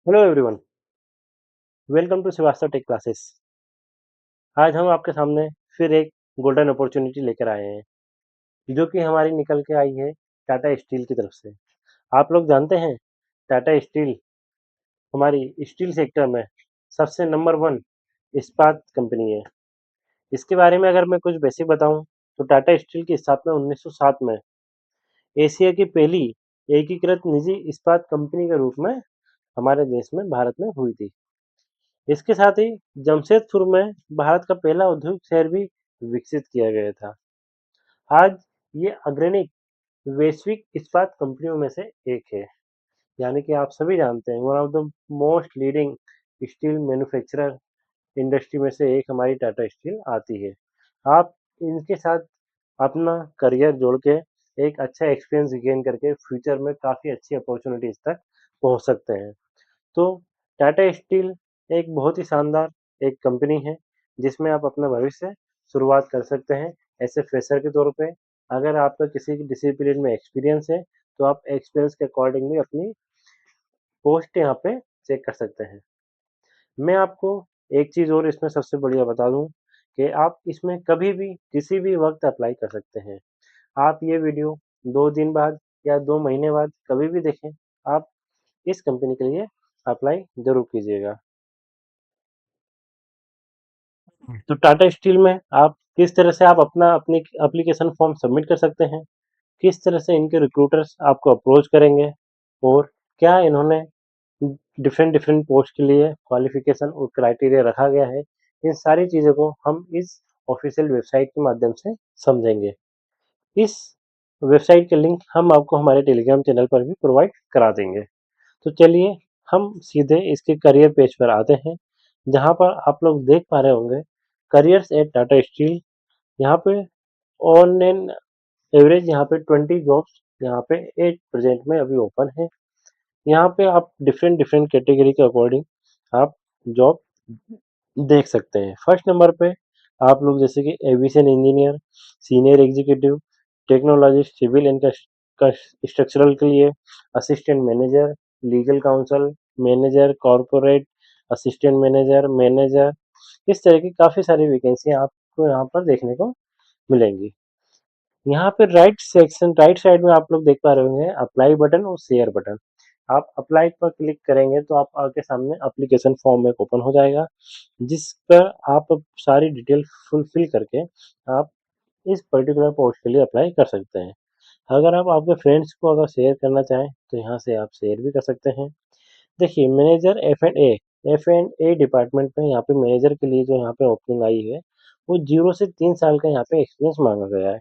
Hello everyone, welcome to Shrivastava tech classes. आज हम आपके सामने फिर एक गोल्डन अपॉर्चुनिटी लेकर आए हैं जो कि हमारी निकल के आई है टाटा स्टील की तरफ से। आप लोग जानते हैं टाटा स्टील हमारी स्टील सेक्टर में सबसे नंबर वन इस्पात कंपनी है। इसके बारे में अगर मैं कुछ बेसिक बताऊं तो टाटा स्टील की स्थापना 1907 में एशिया की पहली एकीकृत निजी इस्पात कंपनी के रूप में हमारे देश में भारत में हुई थी। इसके साथ ही जमशेदपुर में भारत का पहला औद्योगिक शहर भी विकसित किया गया था। आज ये अग्रणी वैश्विक इस्पात कंपनियों में से एक है। यानी कि आप सभी जानते हैं one of the most leading steel manufacturer industry में से एक हमारी टाटा स्टील आती है। आप इनके साथ अपना करियर जोड़ के एक अच्छा एक्सपीरियंस गेन करके फ्यूचर में काफ़ी अच्छी अपॉर्चुनिटीज तक पहुंच सकते हैं। तो टाटा स्टील एक बहुत ही शानदार एक कंपनी है जिसमें आप अपना भविष्य शुरुआत कर सकते हैं ऐसे फ्रेशर के तौर पे। अगर आपका किसी डिसिप्लिन में एक्सपीरियंस है तो आप एक्सपीरियंस के अकॉर्डिंगली अपनी पोस्ट यहाँ पे चेक कर सकते हैं। मैं आपको एक चीज़ और इसमें सबसे बढ़िया बता दूं कि आप इसमें कभी भी किसी भी वक्त अप्लाई कर सकते हैं। आप ये वीडियो 2 दिन बाद या 2 महीने बाद कभी भी देखें, आप इस कंपनी के लिए अप्लाई जरूर कीजिएगा। तो टाटा स्टील में आप किस तरह से आप अपनी एप्लीकेशन फॉर्म सबमिट कर सकते हैं, किस तरह से इनके रिक्रूटर्स आपको अप्रोच करेंगे और क्या इन्होंने डिफरेंट डिफरेंट पोस्ट के लिए क्वालिफिकेशन और क्राइटेरिया रखा गया है, इन सारी चीज़ों को हम इस ऑफिशियल वेबसाइट के माध्यम से समझेंगे। इस वेबसाइट के लिंक हम आपको हमारे टेलीग्राम चैनल पर भी प्रोवाइड करा देंगे। तो चलिए हम सीधे इसके करियर पेज पर आते हैं जहाँ पर आप लोग देख पा रहे होंगे करियर्स एट टाटा स्टील। यहाँ पे ऑन एन एवरेज यहाँ पे 20 जॉब्स यहाँ पे एट प्रेजेंट में अभी ओपन है। यहाँ पे आप डिफरेंट डिफरेंट कैटेगरी के अकॉर्डिंग आप जॉब देख सकते हैं। फर्स्ट नंबर पे आप लोग जैसे कि aviation engineer, senior executive, technologist, civil and structural के लिए assistant manager, legal counsel, manager, corporate assistant manager, manager, इस तरह की काफ़ी सारी वैकेंसी आपको यहाँ पर देखने को मिलेंगी। यहाँ पे राइट साइड में आप लोग देख पा रहे होंगे अप्लाई बटन और शेयर बटन। आप अप्लाई पर क्लिक करेंगे तो आप आपके सामने एप्लीकेशन फॉर्म एक ओपन हो जाएगा जिस पर आप सारी डिटेल फुलफिल करके आप इस पर्टिकुलर पोस्ट के लिए अप्लाई कर सकते हैं। अगर आप आपके फ्रेंड्स को अगर शेयर करना चाहें तो यहाँ से आप शेयर भी कर सकते हैं। देखिए manager F and A department में यहाँ पे मैनेजर के लिए जो यहाँ पे ओपनिंग आई है वो 0 से 3 साल का यहाँ पे एक्सपीरियंस मांगा गया है।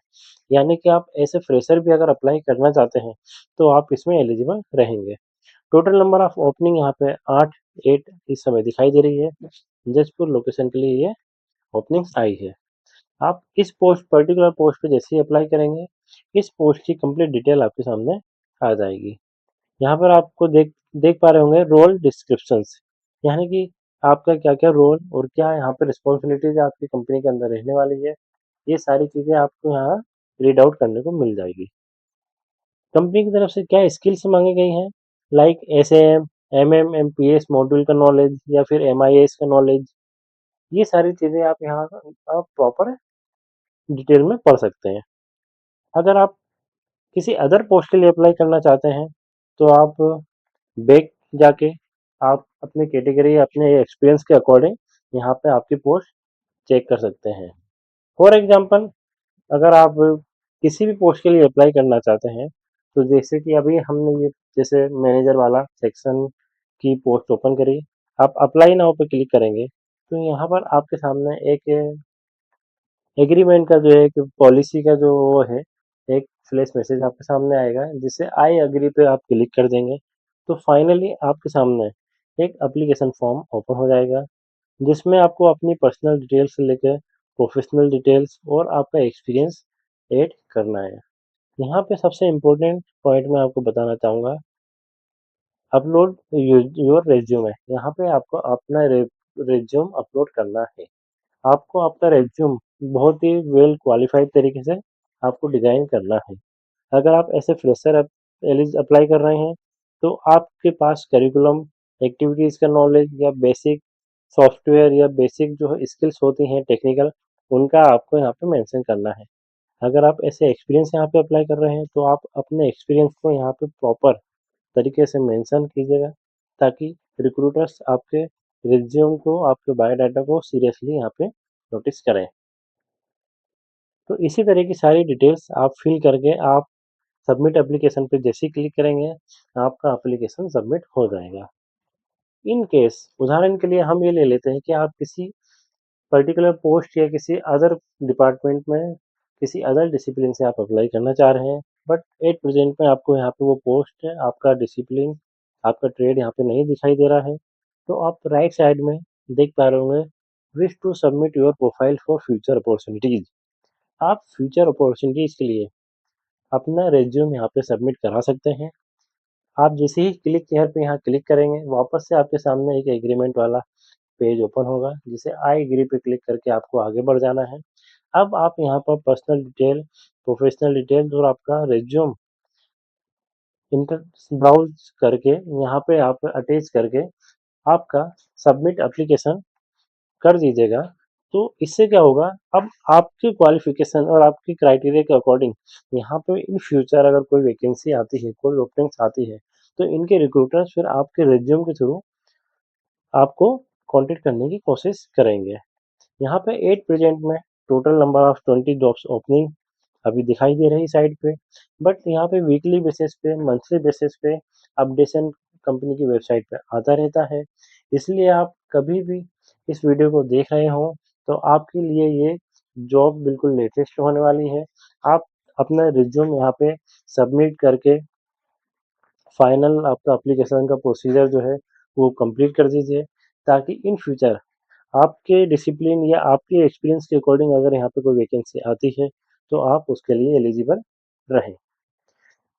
यानी कि आप ऐसे फ्रेशर भी अगर अप्लाई करना चाहते हैं तो आप इसमें एलिजिबल रहेंगे। टोटल नंबर ऑफ ओपनिंग यहाँ पे 8 इस समय दिखाई दे रही है। जजपुर लोकेशन के लिए ये ओपनिंग्स आई है। आप इस पोस्ट पर्टिकुलर पोस्ट पे जैसे ही अप्लाई करेंगे इस पोस्ट की कंप्लीट डिटेल आपके सामने आ जाएगी। यहाँ पर आपको देख देख पा रहे होंगे रोल डिस्क्रिप्शंस, यानी कि आपका क्या क्या रोल और क्या यहाँ पे रिस्पॉन्सिबिलिटीज आपकी कंपनी के अंदर रहने वाली है, ये सारी चीज़ें आपको यहाँ रीड आउट करने को मिल जाएगी। कंपनी की तरफ से क्या स्किल्स मांगी गई हैं, like S M M M P S module का नॉलेज या फिर एम आई एस का नॉलेज, ये सारी चीज़ें आप यहाँ आप प्रॉपर डिटेल में पढ़ सकते हैं। अगर आप किसी अदर पोस्ट के लिए अप्लाई करना चाहते हैं तो आप बैक जाके आप अपनी कैटेगरी अपने एक्सपीरियंस के अकॉर्डिंग यहाँ पे आपकी पोस्ट चेक कर सकते हैं। फॉर एग्जांपल अगर आप किसी भी पोस्ट के लिए अप्लाई करना चाहते हैं तो जैसे कि अभी हमने ये जैसे मैनेजर वाला सेक्शन की पोस्ट ओपन करी, आप अप्लाई नाउ पे क्लिक करेंगे तो यहाँ पर आपके सामने एक एग्रीमेंट का जो है कि पॉलिसी का जो वो है एक फ्लैश मैसेज आपके सामने आएगा जिसे आई एग्री पे आप क्लिक कर देंगे तो फाइनली आपके सामने एक एप्लीकेशन फॉर्म ओपन हो जाएगा जिसमें आपको अपनी पर्सनल डिटेल्स से लेकर प्रोफेशनल डिटेल्स और आपका एक्सपीरियंस ऐड करना है। यहाँ पे सबसे इम्पोर्टेंट पॉइंट मैं आपको बताना चाहूँगा, अपलोड योर रेज्यूमे। यहाँ पे आपको अपना रेज्यूम अपलोड करना है। आपको आपका रेज्यूम बहुत ही वेल क्वालिफाइड तरीके से आपको डिज़ाइन करना है। अगर आप ऐसे फ्रेशर अप्लाई कर रहे हैं तो आपके पास करिकुलम एक्टिविटीज़ का नॉलेज या बेसिक सॉफ्टवेयर या बेसिक जो स्किल्स होती हैं टेक्निकल, उनका आपको यहाँ पे मेंशन करना है। अगर आप ऐसे एक्सपीरियंस यहाँ पे अप्लाई कर रहे हैं तो आप अपने एक्सपीरियंस को यहाँ पे प्रॉपर तरीके से मेंशन कीजिएगा, ताकि रिक्रूटर्स आपके रिज्यूम को, आपके बायोडाटा को सीरियसली यहाँ पे नोटिस करें। तो इसी तरह की सारी डिटेल्स आप फिल करके आप सबमिट एप्लीकेशन पे जैसे ही क्लिक करेंगे, आपका एप्लीकेशन सबमिट हो जाएगा। इन केस उदाहरण के लिए हम ये ले लेते हैं कि आप किसी पर्टिकुलर पोस्ट या किसी अदर डिपार्टमेंट में, किसी अदर डिसिप्लिन से आप अप्लाई करना चाह रहे हैं, बट एट प्रेजेंट में आपको यहाँ पे वो पोस्ट है, आपका डिसिप्लिन, आपका ट्रेड यहाँ पे नहीं दिखाई दे रहा है, तो आप राइट साइड में देख पा रहे होंगे, wish to submit your profile for future opportunities. आप फ्यूचर अपॉर्चुनिटीज के लिए अपना रेज्यूम यहाँ पे सबमिट करा सकते हैं। आप जैसे ही क्लिक हेयर पे यहाँ क्लिक करेंगे, वापस से आपके सामने एक एग्रीमेंट वाला पेज ओपन होगा, जिसे आई एग्री पे क्लिक करके आपको आगे बढ़ जाना है। अब आप यहाँ पर पर्सनल डिटेल, प्रोफेशनल डिटेल और आपका रिज्यूम इंटर ब्राउज करके यहाँ पे आप अटैच करके आपका सबमिट एप्लीकेशन कर दीजिएगा। तो इससे क्या होगा, अब आपकी क्वालिफिकेशन और आपकी क्राइटेरिया के अकॉर्डिंग यहाँ पे इन फ्यूचर अगर कोई वैकेंसी आती है, कोई ओपनिंग्स आती है, तो इनके रिक्रूटर्स फिर आपके रिज्यूम के थ्रू आपको कांटेक्ट करने की कोशिश करेंगे। यहाँ पे एट प्रेजेंट में total number of 20 jobs opening अभी दिखाई दे रही साइट पे, बट यहाँ पे वीकली बेसिस पे, मंथली बेसिस पे अपडेशन कंपनी की वेबसाइट पे आता रहता है। इसलिए आप कभी भी इस वीडियो को देख रहे हो तो आपके लिए ये जॉब बिल्कुल लेटेस्ट होने वाली है। आप अपना रिज्यूम यहाँ पे सबमिट करके फाइनल आपका एप्लीकेशन का प्रोसीजर जो है वो कंप्लीट कर दीजिए, ताकि इन फ्यूचर आपके डिसिप्लिन या आपके एक्सपीरियंस के अकॉर्डिंग अगर यहाँ पे कोई वैकेंसी आती है तो आप उसके लिए एलिजिबल रहें।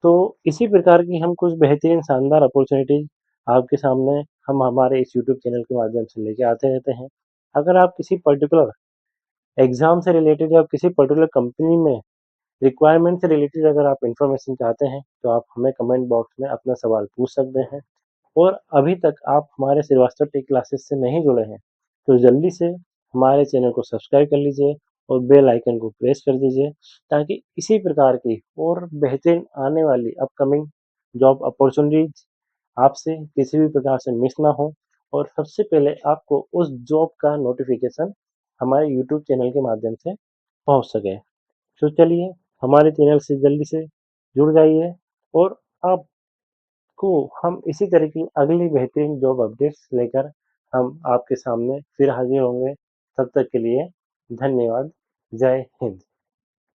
तो इसी प्रकार की हम कुछ बेहतरीन शानदार अपॉर्चुनिटीज आपके सामने हम हमारे इस यूट्यूब चैनल के माध्यम से लेके आते रहते हैं। अगर आप किसी पर्टिकुलर एग्जाम से रिलेटेड या किसी पर्टिकुलर कंपनी में रिक्वायरमेंट से रिलेटेड अगर आप इंफॉर्मेशन चाहते हैं तो आप हमें कमेंट बॉक्स में अपना सवाल पूछ सकते हैं। और अभी तक आप हमारे श्रीवास्तव टेक क्लासेस से नहीं जुड़े हैं तो जल्दी से हमारे चैनल को सब्सक्राइब कर लीजिए और बेल आइकन को प्रेस कर दीजिए, ताकि इसी प्रकार की और बेहतरीन आने वाली अपकमिंग जॉब अपॉर्चुनिटीज आपसे किसी भी प्रकार से मिस ना हो, और सबसे पहले आपको उस जॉब का नोटिफिकेशन हमारे यूट्यूब चैनल के माध्यम से पहुंच सके। तो चलिए, हमारे चैनल से जल्दी से जुड़ जाइए, और आप को हम इसी तरह की अगली बेहतरीन जॉब अपडेट्स लेकर हम आपके सामने फिर हाजिर होंगे। तब तक के लिए धन्यवाद। जय हिंद।